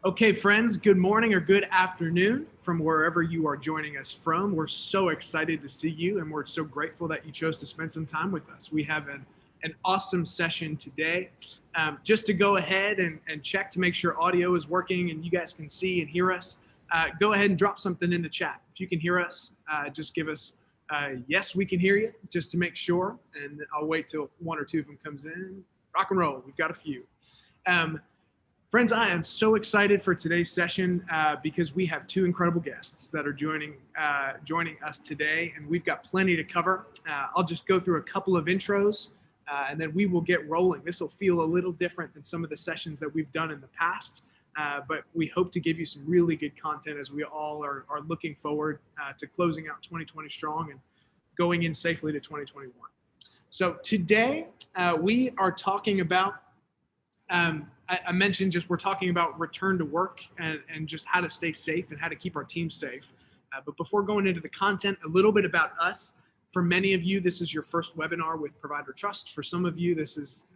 Okay, friends, good morning or good afternoon from wherever you are joining us from. We're so excited to see you, and we're so grateful that you chose to spend some time with us. We have an awesome session today. Just to go ahead and check to make sure audio is working and you guys can see and hear us, go ahead and drop something in the chat. If you can hear us, just give us yes, we can hear you, just to make sure. And I'll wait till one or two of them comes in. Rock and roll. We've got a few. Friends, I am so excited for today's session because we have two incredible guests that are joining us today, and we've got plenty to cover. I'll just go through a couple of intros, and then we will get rolling. This will feel a little different than some of the sessions that we've done in the past, but we hope to give you some really good content as we all are looking forward to closing out 2020 strong and going in safely to 2021. So today we are talking about I mentioned just we're talking about return to work and just how to stay safe and how to keep our team safe. But before going into the content, a little bit about us. For many of you, this is your first webinar with Provider Trust. For some of you, this is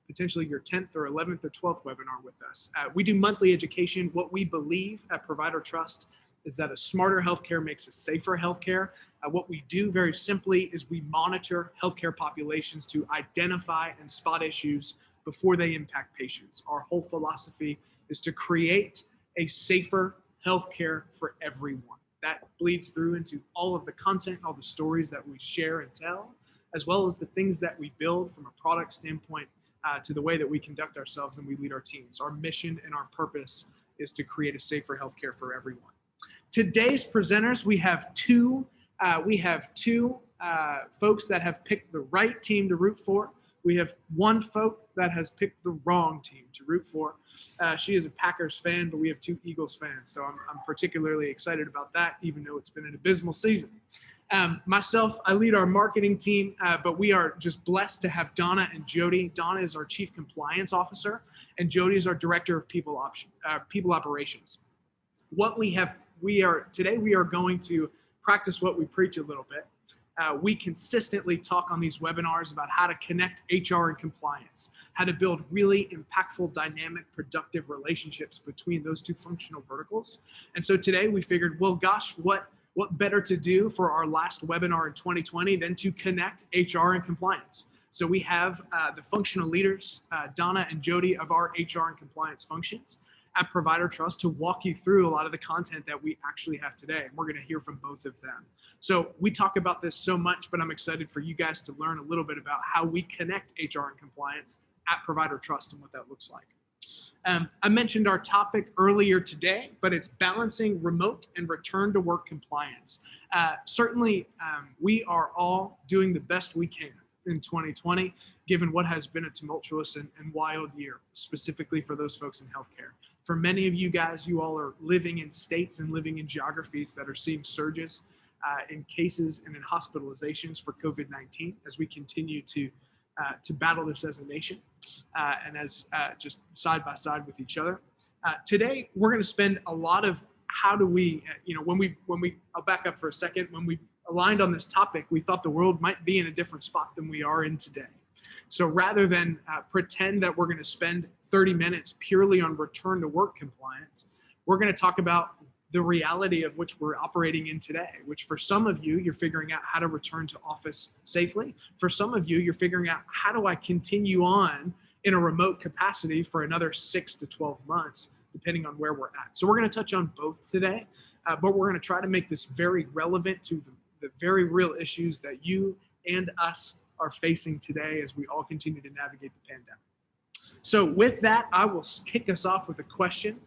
potentially your 10th or 11th or 12th webinar with us. We do monthly education. What we believe at Provider Trust is that a smarter healthcare makes a safer healthcare. What we do very simply is we monitor healthcare populations to identify and spot issues before they impact patients. Our whole philosophy is to create a safer healthcare for everyone. That bleeds through into all of the content, all the stories that we share and tell, as well as the things that we build from a product standpoint to the way that we conduct ourselves and we lead our teams. Our mission and our purpose is to create a safer healthcare for everyone. Today's presenters, we have two folks that have picked the right team to root for. We have one folk that has picked the wrong team to root for. She is a Packers fan, but we have two Eagles fans, so I'm particularly excited about that, even though it's been an abysmal season. Myself, I lead our marketing team, but we are just blessed to have Donna and Jody. Donna is our Chief Compliance Officer, and Jody is our Director of People Operations. Today we are going to practice what we preach a little bit. We consistently talk on these webinars about how to connect HR and compliance, how to build really impactful, dynamic, productive relationships between those two functional verticals. And so today we figured, well, gosh, what better to do for our last webinar in 2020 than to connect HR and compliance. So we have the functional leaders, Donna and Jody, of our HR and compliance functions at Provider Trust to walk you through a lot of the content that we actually have today. And we're going to hear from both of them. So we talk about this so much, but I'm excited for you guys to learn a little bit about how we connect HR and compliance at Provider Trust and what that looks like. I mentioned our topic earlier today, but it's balancing remote and return to work compliance. Certainly, we are all doing the best we can in 2020, given what has been a tumultuous and wild year, specifically for those folks in healthcare. For many of you guys, you all are living in states and living in geographies that are seeing surges in cases and in hospitalizations for COVID-19 as we continue to battle this as a nation and as just side by side with each other. Today, we're going to spend a lot of how do we, I'll back up for a second. When we aligned on this topic, we thought the world might be in a different spot than we are in today. So rather than pretend that we're going to spend 30 minutes purely on return to work compliance, we're going to talk about the reality of which we're operating in today, which for some of you, you're figuring out how to return to office safely. For some of you, you're figuring out how do I continue on in a remote capacity for another 6 to 12 months, depending on where we're at. So we're going to touch on both today, but we're going to try to make this very relevant to the very real issues that you and us are facing today as we all continue to navigate the pandemic. So with that, I will kick us off with a question.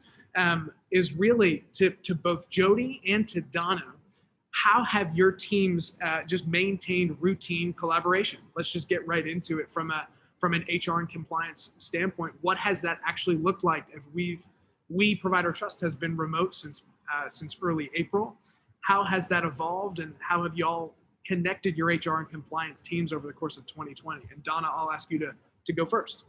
Is really to both Jody and to Donna, how have your teams just maintained routine collaboration? Let's just get right into it from an HR and compliance standpoint. What has that actually looked like? If we Provider Trust has been remote since early April. How has that evolved, and how have y'all connected your HR and compliance teams over the course of 2020? And Donna, I'll ask you to go first.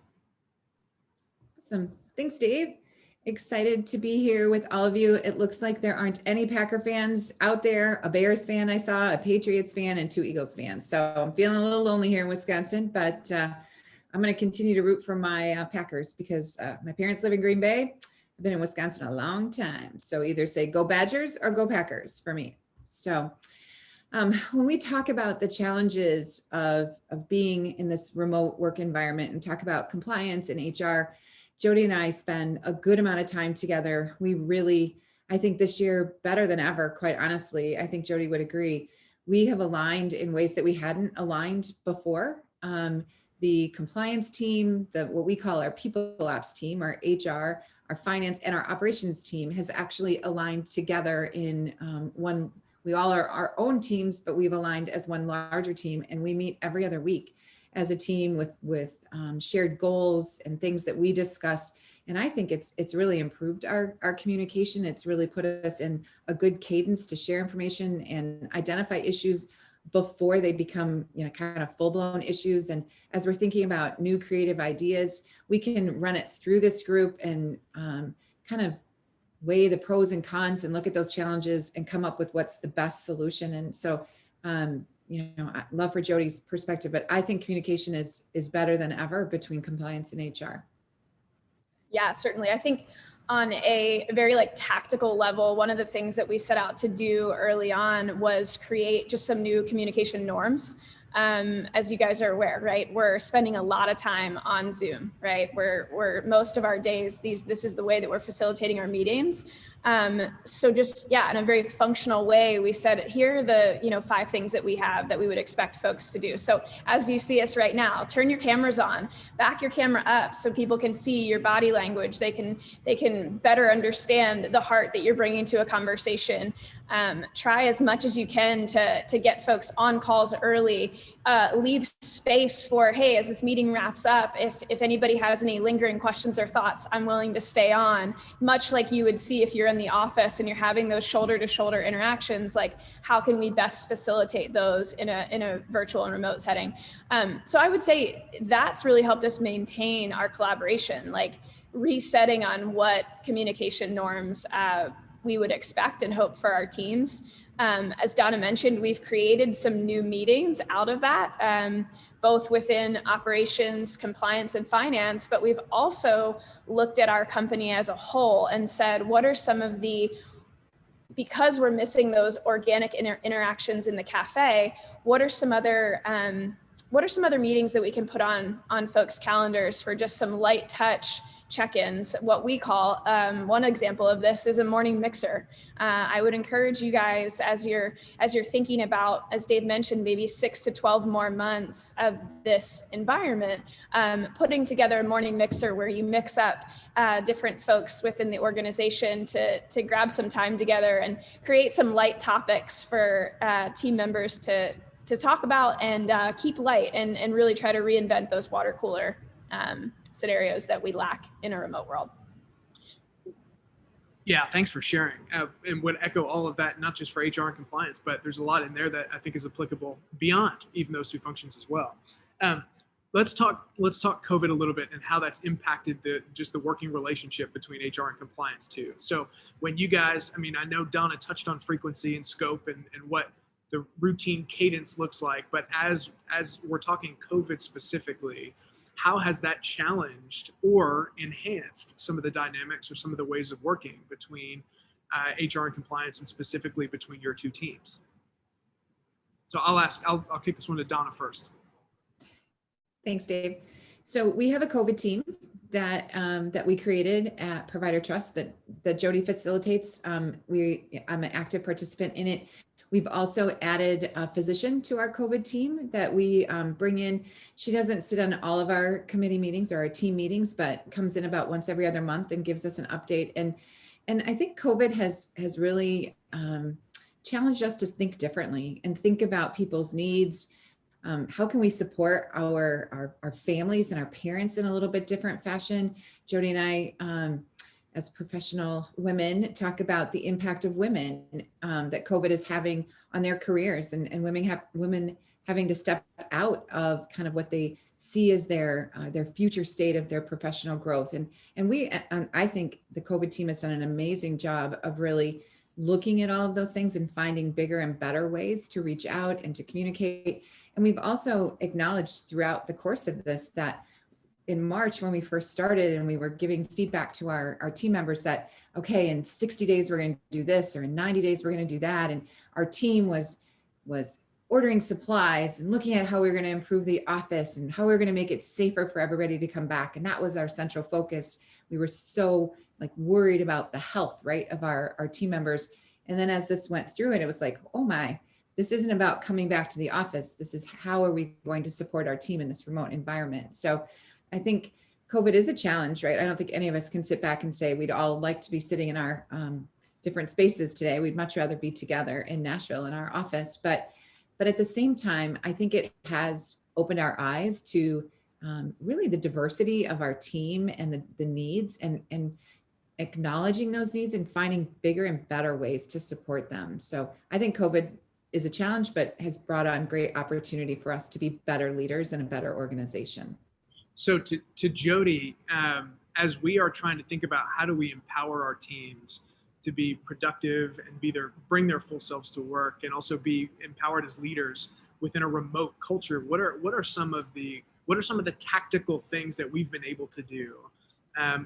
Awesome. Thanks, Dave. Excited to be here with all of you. It looks like there aren't any Packer fans out there. A Bears fan I saw, a Patriots fan, and 2 Eagles fans. So I'm feeling a little lonely here in Wisconsin, but I'm going to continue to root for my Packers because my parents live in Green Bay. I've been in Wisconsin a long time. So either say go Badgers or go Packers for me. So when we talk about the challenges of being in this remote work environment and talk about compliance and HR, Jody and I spend a good amount of time together. We really, I think this year better than ever, quite honestly, I think Jody would agree. We have aligned in ways that we hadn't aligned before. The compliance team, what we call our people ops team, our HR, our finance, and our operations team has actually aligned together in one. We all are our own teams, but we've aligned as one larger team, and we meet every other week as a team with shared goals and things that we discuss. And I think it's really improved our communication. It's really put us in a good cadence to share information and identify issues before they become, kind of full-blown issues. And as we're thinking about new creative ideas, we can run it through this group and kind of weigh the pros and cons and look at those challenges and come up with what's the best solution. And so, I love for Jody's perspective, but I think communication is better than ever between compliance and HR. Yeah, certainly. I think on a very tactical level, one of the things that we set out to do early on was create just some new communication norms. As you guys are aware, right? We're spending a lot of time on Zoom, right? We're most of our days, this is the way that we're facilitating our meetings. So just, in a very functional way, we said, here are the, 5 things that we have that we would expect folks to do. So as you see us right now, turn your cameras on, back your camera up so people can see your body language. They can better understand the heart that you're bringing to a conversation. Try as much as you can to get folks on calls early, leave space for, hey, as this meeting wraps up, if anybody has any lingering questions or thoughts, I'm willing to stay on, much like you would see if you're in the office and you're having those shoulder to shoulder interactions. How can we best facilitate those in a virtual and remote setting? So I would say that's really helped us maintain our collaboration, resetting on what communication norms we would expect and hope for our teams. As Donna mentioned, we've created some new meetings out of that, both within operations, compliance, and finance, but we've also looked at our company as a whole and said, what are some of because we're missing those organic interactions in the cafe, what are some other meetings that we can put on folks' calendars for just some light touch check-ins? What we call, one example of this is a morning mixer. I would encourage you guys, as you're thinking about, as Dave mentioned, maybe 6 to 12 more months of this environment, putting together a morning mixer where you mix up different folks within the organization to grab some time together and create some light topics for team members to talk about and keep light and really try to reinvent those water cooler scenarios that we lack in a remote world. Yeah, thanks for sharing. And would echo all of that, not just for HR and compliance, but there's a lot in there that I think is applicable beyond even those 2 functions as well. Let's talk COVID a little bit and how that's impacted the working relationship between HR and compliance too. So when you guys, I know Donna touched on frequency and scope and what the routine cadence looks like, but as we're talking COVID specifically, how has that challenged or enhanced some of the dynamics or some of the ways of working between HR and compliance, and specifically between your 2 teams? So I'll kick this one to Donna first. Thanks, Dave. So we have a COVID team that we created at Provider Trust that Jody facilitates. I'm an active participant in it. We've also added a physician to our COVID team that we bring in. She doesn't sit on all of our committee meetings or our team meetings, but comes in about once every other month and gives us an update. And I think COVID has really challenged us to think differently and think about people's needs. How can we support our families and our parents in a little bit different fashion? Jody and I, as professional women, talk about the impact of women that COVID is having on their careers, and women having to step out of kind of what they see as their future state of their professional growth. And I think the COVID team has done an amazing job of really looking at all of those things and finding bigger and better ways to reach out and to communicate. And we've also acknowledged throughout the course of this that in March when we first started and we were giving feedback to our team members that, okay, in 60 days, we're going to do this, or in 90 days, we're going to do that. And our team was ordering supplies and looking at how we were going to improve the office and how we were going to make it safer for everybody to come back. And that was our central focus. We were so like worried about the health, right, of our team members. And then as this went through it was like, oh my, this isn't about coming back to the office. This is how are we going to support our team in this remote environment? So I think COVID is a challenge, right? I don't think any of us can sit back and say we'd all like to be sitting in our different spaces today. We'd much rather be together in Nashville in our office. But at the same time, I think it has opened our eyes to really the diversity of our team and the needs and acknowledging those needs and finding bigger and better ways to support them. So I think COVID is a challenge, but has brought on great opportunity for us to be better leaders and a better organization. So to Jody, as we are trying to think about how do we empower our teams to be productive and bring their full selves to work and also be empowered as leaders within a remote culture, what are some of the tactical things that we've been able to do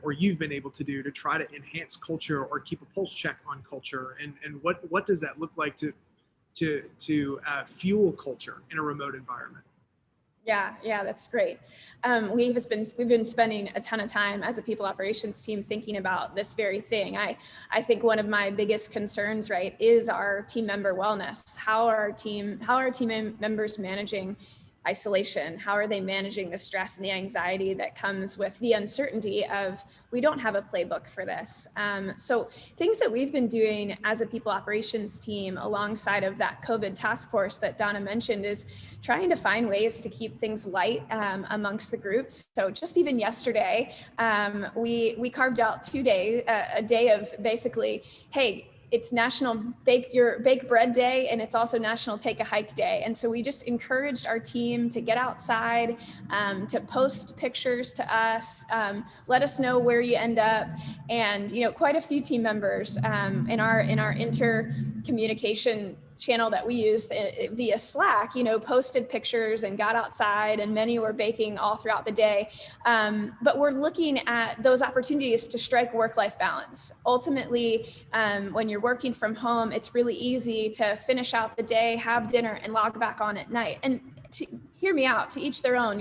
or you've been able to do to try to enhance culture or keep a pulse check on culture, and what does that look like to fuel culture in a remote environment? Yeah, that's great. We've been spending a ton of time as a people operations team thinking about this very thing. I think one of my biggest concerns, right, is our team member wellness. How are our team members managing isolation? How are they managing the stress and the anxiety that comes with the uncertainty of we don't have a playbook for this? So things that we've been doing as a people operations team alongside of that COVID task force that Donna mentioned is trying to find ways to keep things light amongst the groups. So just even yesterday, we carved out a day of basically, hey, it's National Bake Bread Day, and it's also National Take a Hike Day. And so we just encouraged our team to get outside, to post pictures to us, let us know where you end up. And quite a few team members in our inter-communication channel that we use via Slack, posted pictures and got outside, and many were baking all throughout the day. But we're looking at those opportunities to strike work-life balance. Ultimately, when you're working from home, it's really easy to finish out the day, have dinner, and log back on at night. And hear me out, to each their own,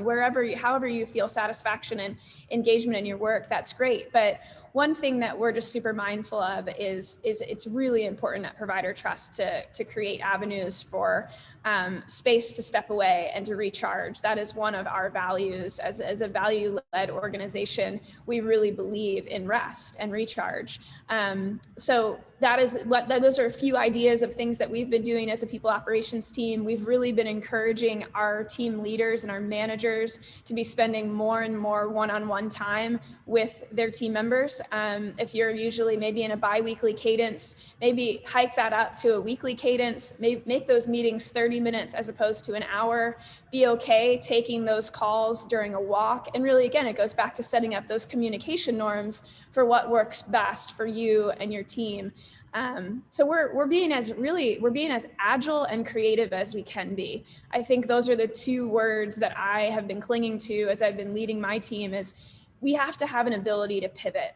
however you feel satisfaction and engagement in your work, that's great. But one thing that we're just super mindful of is it's really important at Provider Trust to create avenues for space to step away and to recharge. That is one of our values as a value-led organization. We really believe in rest and recharge. So those are a few ideas of things that we've been doing as a people operations team. We've really been encouraging our team leaders and our managers to be spending more and more one-on-one time with their team members. If you're usually maybe in a bi-weekly cadence, maybe hike that up to a weekly cadence, make those meetings 30 minutes as opposed to an hour. Be okay taking those calls during a walk. And really, again, it goes back to setting up those communication norms for what works best for you and your team. So we're being as agile and creative as we can be. I think those are the two words that I have been clinging to as I've been leading my team, is we have to have an ability to pivot.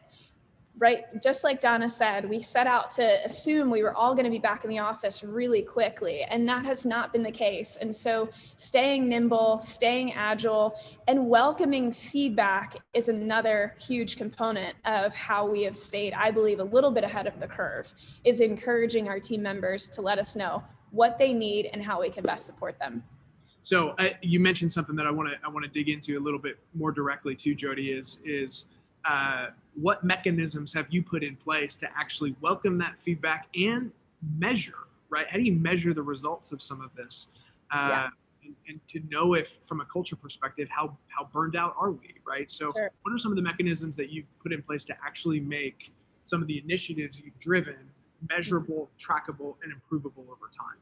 Right? Just like Donna said, we set out to assume we were all going to be back in the office really quickly, and that has not been the case. And so staying nimble, staying agile, and welcoming feedback is another huge component of how we have stayed, I believe, a little bit ahead of the curve, is encouraging our team members to let us know what they need and how we can best support them. So you mentioned something that I want to dig into a little bit more directly too, Jody, is what mechanisms have you put in place to actually welcome that feedback and measure, right? How do you measure the results of some of this? And to know if, from a culture perspective, how burned out are we, right? So Sure. What are some of the mechanisms that you've put in place to actually make some of the initiatives you've driven measurable, trackable, and improvable over time?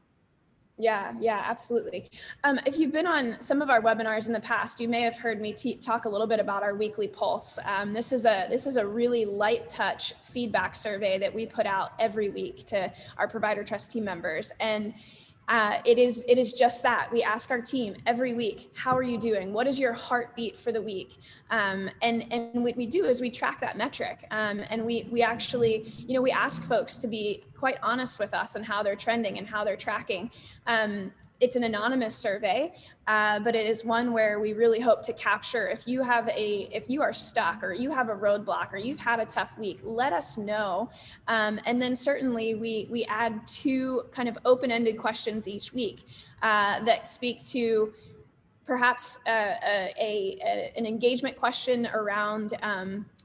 Yeah, absolutely. If you've been on some of our webinars in the past, you may have heard me talk a little bit about our weekly pulse. This is a really light touch feedback survey that we put out every week to our Provider Trust team members. And It is just that. We ask our team every week, how are you doing? What is your heartbeat for the week? And what we do is we track that metric. And we actually, we ask folks to be quite honest with us on how they're trending and how they're tracking. It's an anonymous survey, but it is one where we really hope to capture if you are stuck or you have a roadblock or you've had a tough week, let us know. And then certainly we add 2 kind of open-ended questions each week that speak to perhaps an engagement question around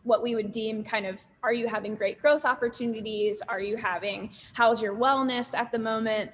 what we would deem kind of, are you having great growth opportunities? How's your wellness at the moment?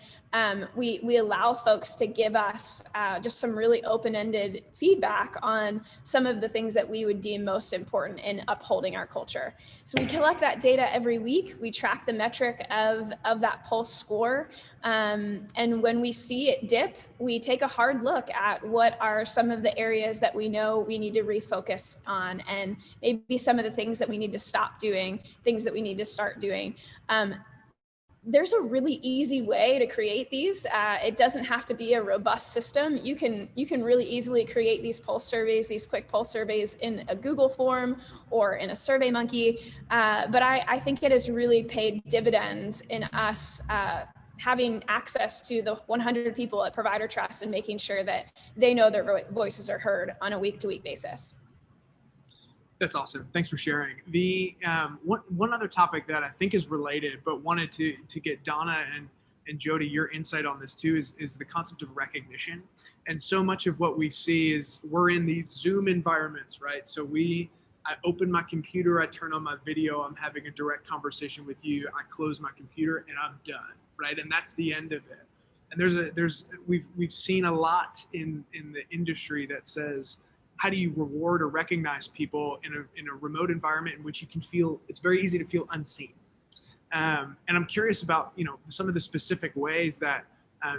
We allow folks to give us just some really open-ended feedback on some of the things that we would deem most important in upholding our culture. So we collect that data every week. We track the metric of that pulse score. And when we see it dip, we take a hard look at what are some of the areas that we know we need to refocus on, and maybe some of the things that we need to stop doing, things that we need to start doing. There's a really easy way to create these. It doesn't have to be a robust system. You can really easily create these pulse surveys, these quick pulse surveys in a Google form or in a SurveyMonkey. But I think it has really paid dividends in us having access to the 100 people at Provider Trust and making sure that they know their voices are heard on a week-to-week basis. That's awesome. Thanks for sharing. The one other topic that I think is related, but wanted to get Donna and Jody your insight on this too is the concept of recognition. And so much of what we see is we're in these Zoom environments, right? So I open my computer, I turn on my video, I'm having a direct conversation with you, I close my computer and I'm done, right? And that's the end of it. And we've seen a lot in the industry that says, how do you reward or recognize people in a remote environment in which you can feel, it's very easy to feel unseen. And I'm curious about, some of the specific ways that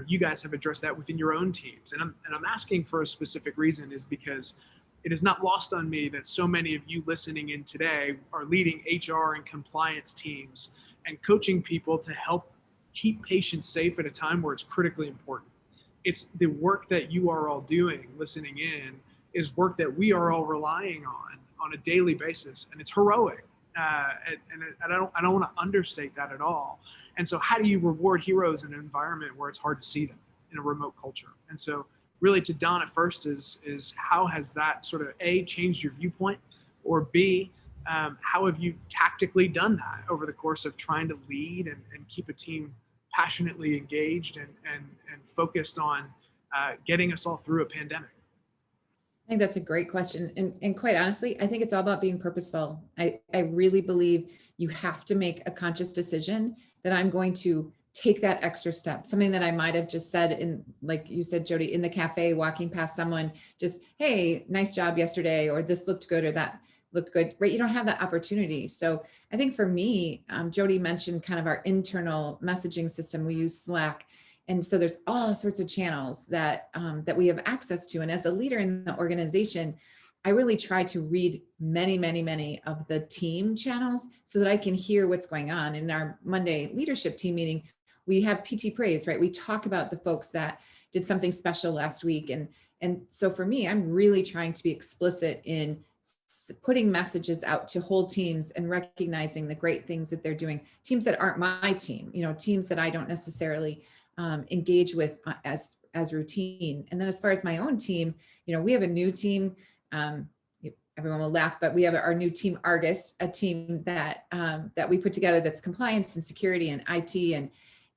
you guys have addressed that within your own teams. And I'm asking for a specific reason is because it is not lost on me that so many of you listening in today are leading HR and compliance teams and coaching people to help keep patients safe at a time where it's critically important. It's the work that you are all doing, listening in, is work that we are all relying on a daily basis, and it's heroic. And I don't want to understate that at all. And so, how do you reward heroes in an environment where it's hard to see them in a remote culture? And so, really, to Donna first is how has that sort of A, changed your viewpoint, or B, how have you tactically done that over the course of trying to lead and keep a team passionately engaged and focused on getting us all through a pandemic? I think that's a great question. And quite honestly, I think it's all about being purposeful. I really believe you have to make a conscious decision that I'm going to take that extra step, something that I might have just said in, like you said, Jody, in the cafe, walking past someone, just, hey, nice job yesterday, or this looked good, or that looked good, right? You don't have that opportunity. So I think for me, Jody mentioned kind of our internal messaging system. We use Slack. And so there's all sorts of channels that we have access to. And as a leader in the organization, I really try to read many of the team channels so that I can hear what's going on. In our Monday leadership team meeting, we have PT praise, right? We talk about the folks that did something special last week. And so for me, I'm really trying to be explicit in putting messages out to whole teams and recognizing the great things that they're doing. Teams that aren't my team, teams that I don't necessarily engage with as routine. And then as far as my own team, we have a new team. Everyone will laugh, but we have our new team, Argus, a team that we put together that's compliance and security and IT,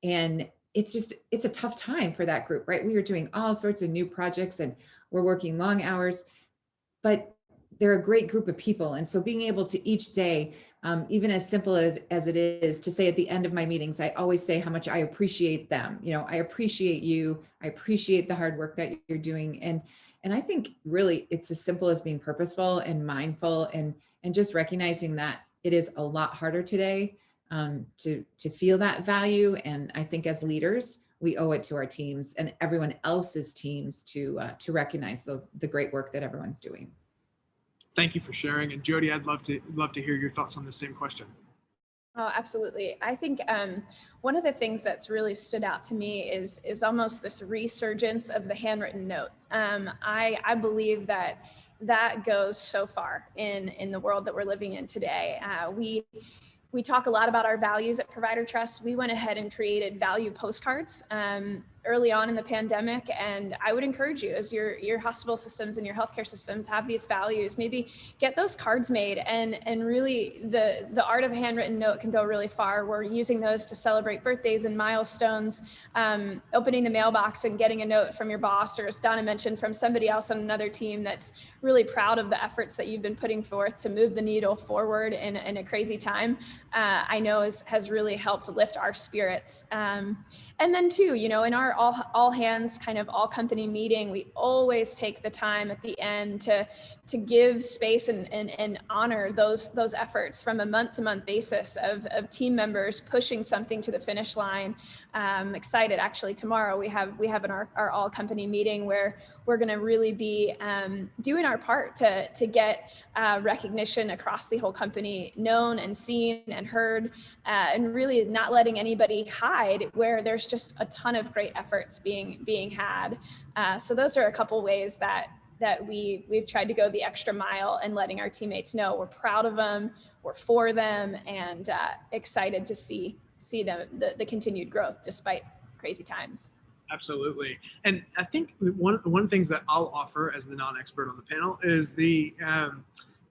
and it's a tough time for that group, right? We are doing all sorts of new projects and we're working long hours, but they're a great group of people. And so being able to each day, even as simple as it is, to say at the end of my meetings, I always say how much I appreciate them. I appreciate you. I appreciate the hard work that you're doing. And I think really it's as simple as being purposeful and mindful and just recognizing that it is a lot harder today to feel that value. And I think as leaders, we owe it to our teams and everyone else's teams to recognize the great work that everyone's doing. Thank you for sharing. And Jody, I'd love to hear your thoughts on the same question. Oh, absolutely. I think one of the things that's really stood out to me is almost this resurgence of the handwritten note. I believe that that goes so far in the world that we're living in today. We talk a lot about our values at Provider Trust. We went ahead and created value postcards early on in the pandemic, and I would encourage you, as your hospital systems and your healthcare systems have these values, maybe get those cards made. And really, the art of a handwritten note can go really far. We're using those to celebrate birthdays and milestones, opening the mailbox and getting a note from your boss, or as Donna mentioned, from somebody else on another team that's really proud of the efforts that you've been putting forth to move the needle forward in a crazy time. I know has really helped lift our spirits. And then too, in our all hands kind of all company meeting, we always take the time at the end to give space and honor those efforts from a month-to-month basis of team members pushing something to the finish line. Excited, actually, tomorrow we have our all company meeting where we're going to really be doing our part to get recognition across the whole company, known and seen and heard, and really not letting anybody hide where there's just a ton of great efforts being had. So those are a couple ways that we've tried to go the extra mile and letting our teammates know we're proud of them, we're for them, and excited to see the continued growth despite crazy times. Absolutely. And I think one of the things that I'll offer as the non-expert on the panel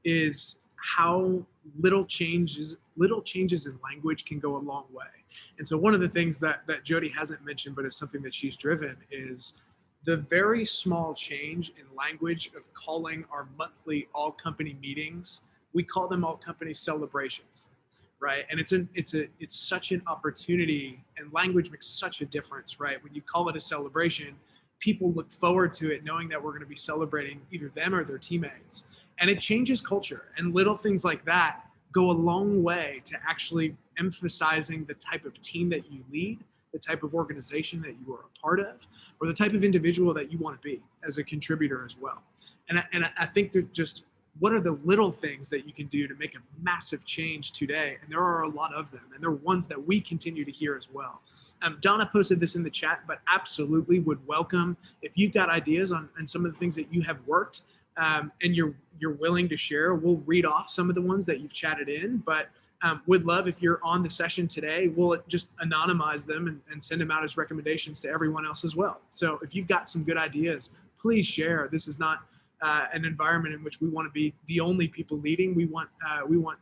is how little changes in language can go a long way. And so one of the things that Jody hasn't mentioned, but is something that she's driven, is the very small change in language of calling our monthly all company meetings. We call them all company celebrations, right? And it's such an opportunity, and language makes such a difference, right? When you call it a celebration, people look forward to it knowing that we're going to be celebrating either them or their teammates. And it changes culture, and little things like that go a long way to actually emphasizing the type of team that you lead, the type of organization that you are a part of, or the type of individual that you want to be as a contributor as well. And I think that just what are the little things that you can do to make a massive change today? And there are a lot of them, and they're ones that we continue to hear as well. Donna posted this in the chat, but absolutely would welcome if you've got ideas on some of the things that you have worked and you're willing to share. We'll read off some of the ones that you've chatted in, but would love if you're on the session today, we'll just anonymize them and send them out as recommendations to everyone else as well. So if you've got some good ideas, please share. This is not an environment in which we want to be the only people leading. We want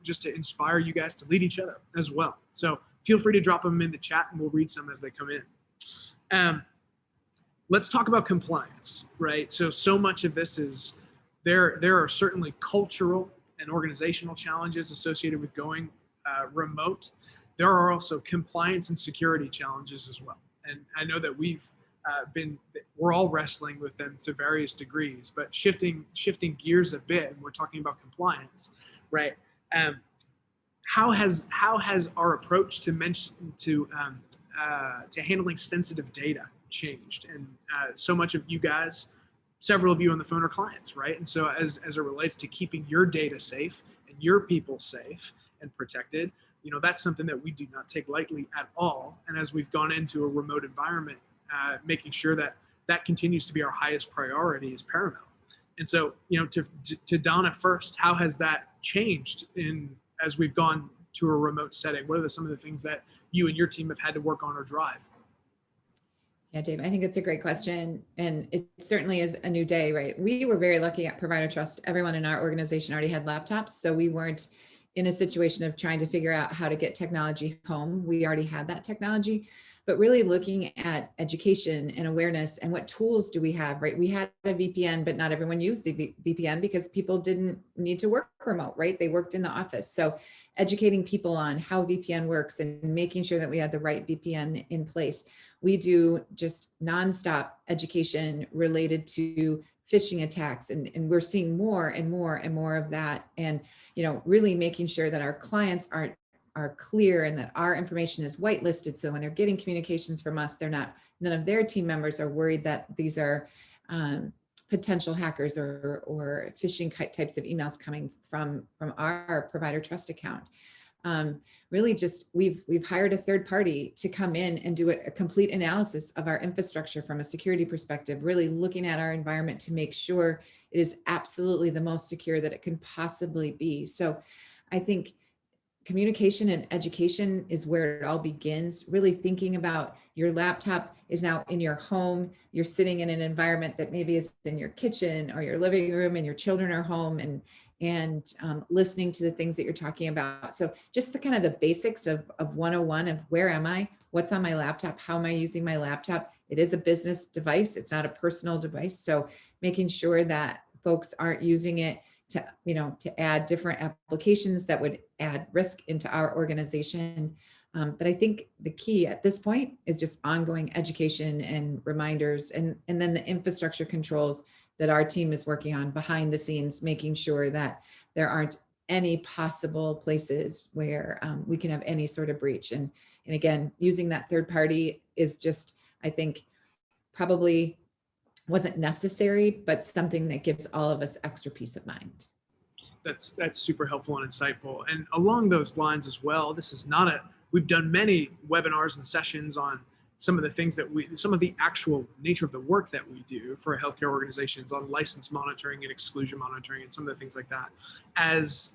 just to inspire you guys to lead each other as well. So feel free to drop them in the chat and we'll read some as they come in. Let's talk about compliance, right? So much of this is there are certainly cultural and organizational challenges associated with going remote. There are also compliance and security challenges as well. And I know that we're all wrestling with them to various degrees, but shifting gears a bit, and we're talking about compliance, right? How has our approach to handling sensitive data changed? And so much of you guys, several of you on the phone are clients, right? And so as it relates to keeping your data safe and your people safe and protected, that's something that we do not take lightly at all. And as we've gone into a remote environment, making sure that continues to be our highest priority is paramount. And so, to Donna first, how has that changed as we've gone to a remote setting? What are some of the things that you and your team have had to work on or drive? Yeah, Dave, I think it's a great question. And it certainly is a new day, right? We were very lucky at Provider Trust. Everyone in our organization already had laptops. So we weren't in a situation of trying to figure out how to get technology home. We already had that technology, but really looking at education and awareness and what tools do we have, right? We had a VPN, but not everyone used the VPN because people didn't need to work remote, right? They worked in the office. So educating people on how VPN works and making sure that we had the right VPN in place. We do just nonstop education related to phishing attacks, and we're seeing more and more and more of that. And really making sure that our clients are clear and that our information is whitelisted. So when they're getting communications from us, none of their team members are worried that these are potential hackers or phishing types of emails coming from our Provider Trust account. Really just, we've hired a third party to come in and do a complete analysis of our infrastructure from a security perspective, really looking at our environment to make sure it is absolutely the most secure that it can possibly be. So I think communication and education is where it all begins. Really thinking about your laptop is now in your home. You're sitting in an environment that maybe is in your kitchen or your living room, and your children are home, and listening to the things that you're talking about. So just the kind of the basics of 101 of where am I, what's on my laptop, how am I using my laptop? It is a business device. It's not a personal device. So making sure that folks aren't using it to, to add different applications that would add risk into our organization. But I think the key at this point is just ongoing education and reminders, and then the infrastructure controls that our team is working on behind the scenes, making sure that there aren't any possible places where we can have any sort of breach. And again, using that third party is just, I think, probably wasn't necessary, but something that gives all of us extra peace of mind. That's super helpful and insightful. And along those lines as well, this is not we've done many webinars and sessions on some of the things that some of the actual nature of the work that we do for healthcare organizations on license monitoring and exclusion monitoring and some of the things like that. As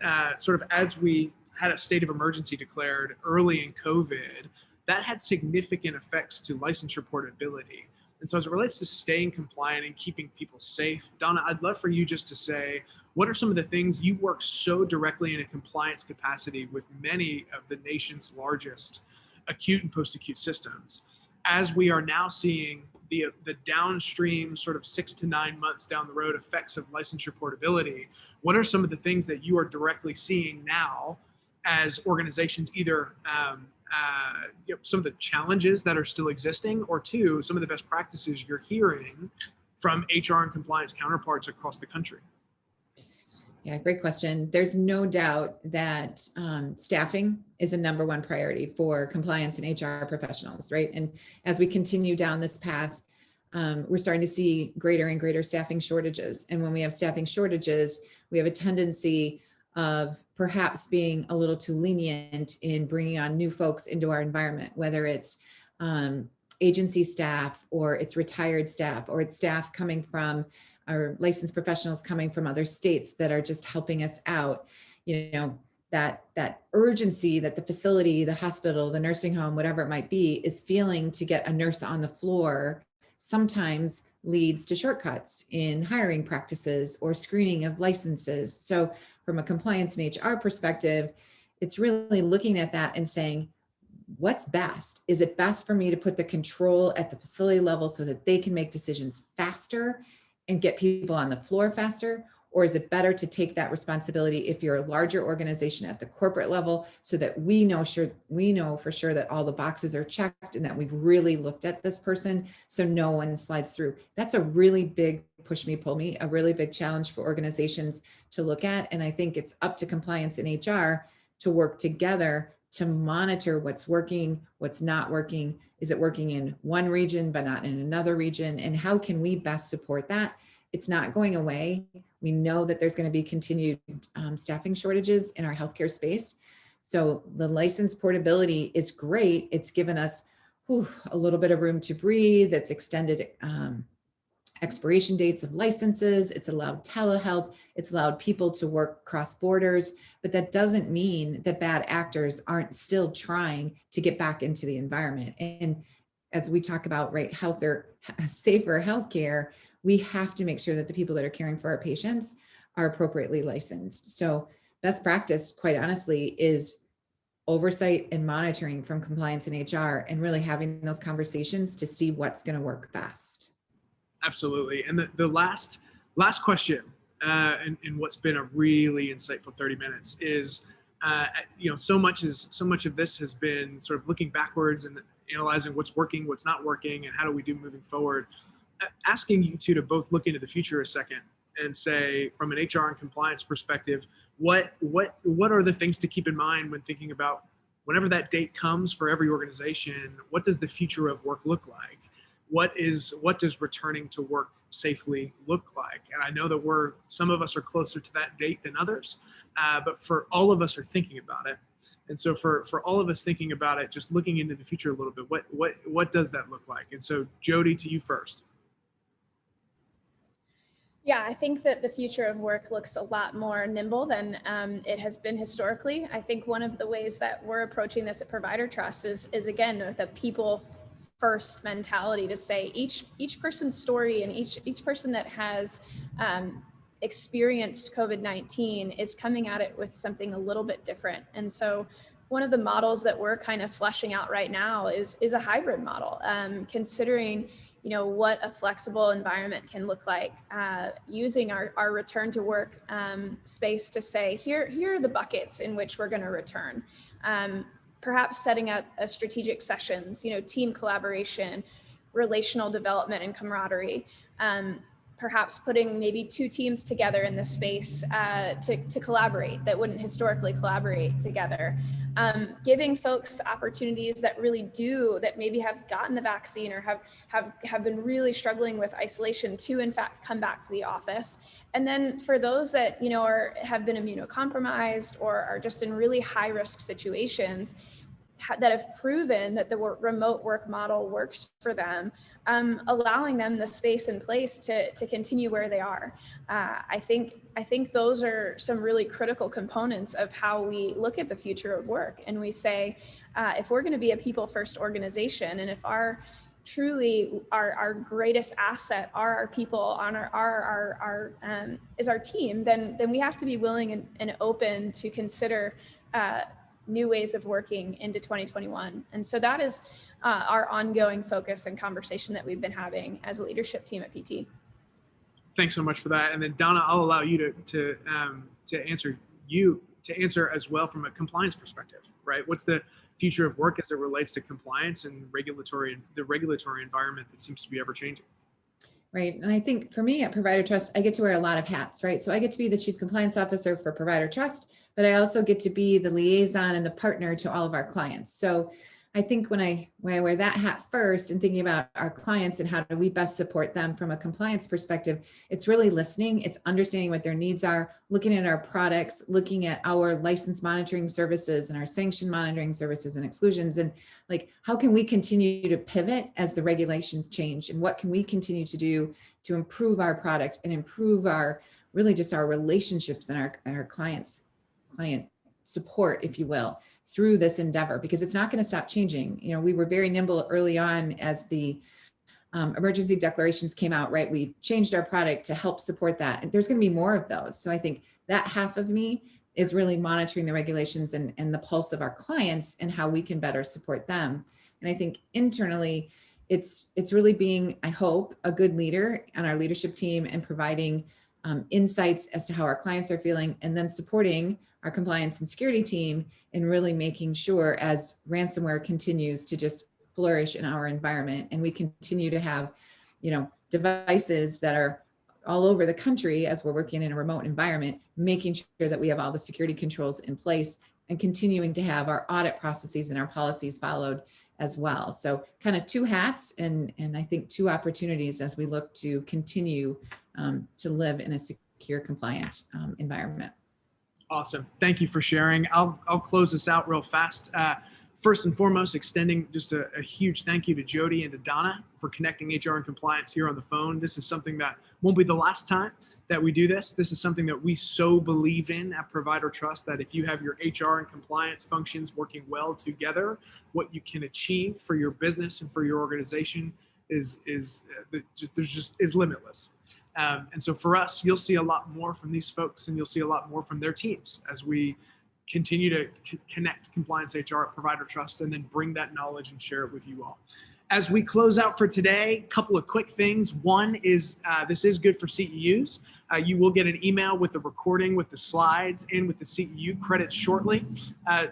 we had a state of emergency declared early in COVID, that had significant effects to licensure portability. And so as it relates to staying compliant and keeping people safe, Donna, I'd love for you just to say, what are some of the things you work so directly in a compliance capacity with many of the nation's largest acute and post-acute systems? As we are now seeing the downstream sort of 6 to 9 months down the road effects of licensure portability, what are some of the things that you are directly seeing now as organizations either some of the challenges that are still existing, or two, some of the best practices you're hearing from HR and compliance counterparts across the country? Yeah, great question. There's no doubt that staffing is a number one priority for compliance and HR professionals, right? And as we continue down this path, we're starting to see greater and greater staffing shortages. And when we have staffing shortages, we have a tendency of perhaps being a little too lenient in bringing on new folks into our environment, whether it's agency staff, or it's retired staff, or it's staff coming from our licensed professionals coming from other states that are just helping us out. That urgency that the facility, the hospital, the nursing home, whatever it might be, is feeling to get a nurse on the floor sometimes leads to shortcuts in hiring practices or screening of licenses. So from a compliance and HR perspective, it's really looking at that and saying, what's best? Is it best for me to put the control at the facility level so that they can make decisions faster and get people on the floor faster? Or is it better to take that responsibility if you're a larger organization at the corporate level, so that we know for sure that all the boxes are checked and that we've really looked at this person so no one slides through? That's a really big push me, pull me, a really big challenge for organizations to look at. And I think it's up to compliance and HR to work together to monitor what's working, what's not working. Is it working in one region but not in another region? And how can we best support that? It's not going away. We know that there's going to be continued staffing shortages in our healthcare space. So the license portability is great. It's given us a little bit of room to breathe. It's extended expiration dates of licenses. It's allowed telehealth. It's allowed people to work cross borders. But that doesn't mean that bad actors aren't still trying to get back into the environment. And as we talk about, right, safer healthcare, we have to make sure that the people that are caring for our patients are appropriately licensed. So best practice, quite honestly, is oversight and monitoring from compliance and HR, and really having those conversations to see what's going to work best. Absolutely. And the last question, and what's been a really insightful 30 minutes is, so much of this has been sort of looking backwards and analyzing what's working, what's not working, and how do we do moving forward. Asking you two to both look into the future a second and say, from an HR and compliance perspective, what are the things to keep in mind when thinking about whenever that date comes for every organization? What does the future of work look like? What does returning to work safely look like? And I know that some of us are closer to that date than others, but for all of us are thinking about it. And so for all of us thinking about it, just looking into the future a little bit, what does that look like? And so Jody, to you first. Yeah, I think that the future of work looks a lot more nimble than it has been historically. I think one of the ways that we're approaching this at Provider Trust is again with a people first mentality, to say each person's story and each person that has experienced COVID-19 is coming at it with something a little bit different. And so one of the models that we're kind of fleshing out right now is a hybrid model, considering what a flexible environment can look like, using our return to work space to say, here are the buckets in which we're going to return. Perhaps setting up a strategic sessions, team collaboration, relational development and camaraderie. Perhaps putting maybe 2 teams together in this space to collaborate that wouldn't historically collaborate together. Giving folks opportunities that maybe have gotten the vaccine or have been really struggling with isolation to in fact come back to the office. And then for those that have been immunocompromised or are just in really high risk situations that have proven that the remote work model works for them, allowing them the space and place to continue where they are. I think those are some really critical components of how we look at the future of work. And we say, if we're going to be a people first organization, and if our greatest asset are our people is our team, then we have to be willing and open to consider new ways of working into 2021. And so that is our ongoing focus and conversation that we've been having as a leadership team at PT. Thanks so much for that. And then Donna, I'll allow you to answer as well from a compliance perspective, right? What's the future of work as it relates to compliance and the regulatory environment that seems to be ever changing? Right. And I think for me at Provider Trust, I get to wear a lot of hats, right? So I get to be the Chief Compliance Officer for Provider Trust, but I also get to be the liaison and the partner to all of our clients. So I think when I wear that hat first and thinking about our clients and how do we best support them from a compliance perspective, it's really listening, it's understanding what their needs are, looking at our products, looking at our license monitoring services and our sanction monitoring services and exclusions, and like, how can we continue to pivot as the regulations change, and what can we continue to do to improve our product and improve our relationships and our client support, if you will, through this endeavor, because it's not going to stop changing. We were very nimble early on as the emergency declarations came out, right? We changed our product to help support that. And there's going to be more of those. So I think that half of me is really monitoring the regulations and the pulse of our clients and how we can better support them. And I think internally, it's really being, I hope, a good leader on our leadership team and providing insights as to how our clients are feeling, and then supporting our compliance and security team in really making sure, as ransomware continues to just flourish in our environment, and we continue to have, devices that are all over the country as we're working in a remote environment, making sure that we have all the security controls in place and continuing to have our audit processes and our policies followed as well. So kind of 2 hats and I think 2 opportunities as we look to continue to live in a secure, compliant environment. Awesome. Thank you for sharing. I'll close this out real fast. First and foremost, extending just a huge thank you to Jody and to Donna for connecting HR and compliance here on the phone. This is something that won't be the last time that we do this. This is something that we so believe in at Provider Trust, that if you have your HR and compliance functions working well together, what you can achieve for your business and for your organization is limitless. And so for us, you'll see a lot more from these folks, and you'll see a lot more from their teams as we continue to connect compliance HR at Provider Trust and then bring that knowledge and share it with you all. As we close out for today, a couple of quick things. One is this is good for CEUs. You will get an email with the recording, with the slides, and with the CEU credits shortly.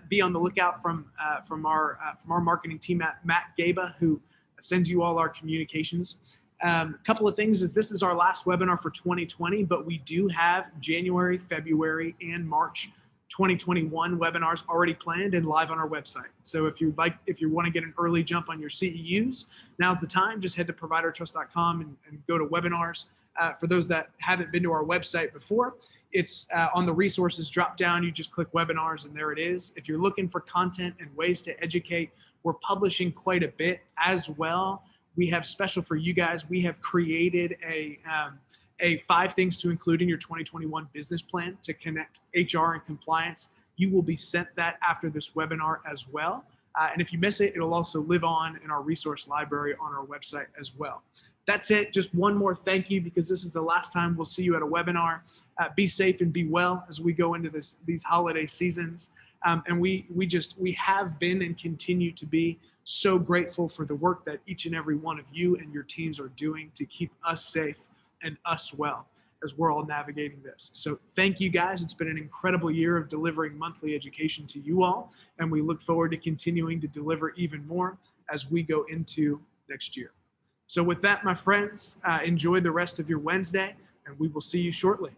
Be on the lookout from our marketing team at Matt Gaba, who sends you all our communications. A couple of things is this is our last webinar for 2020, but we do have January, February, and March 2021 webinars already planned and live on our website. So if you want to get an early jump on your CEUs, now's the time. Just head to providertrust.com and go to webinars. For those that haven't been to our website before, It's on the resources drop down. You just click webinars and there it is. If you're looking for content and ways to educate, we're publishing quite a bit as well. We have special for you guys. We have created a 5 things to include in your 2021 business plan to connect HR and compliance. You will be sent that after this webinar as well. And if you miss it, it'll also live on in our resource library on our website as well. That's it. Just one more thank you, because this is the last time we'll see you at a webinar. Be safe and be well as we go into these holiday seasons. And we have been and continue to be so grateful for the work that each and every one of you and your teams are doing to keep us safe and us well as we're all navigating this. So thank you guys. It's been an incredible year of delivering monthly education to you all, and we look forward to continuing to deliver even more as we go into next year. So with that, my friends, enjoy the rest of your Wednesday, and we will see you shortly.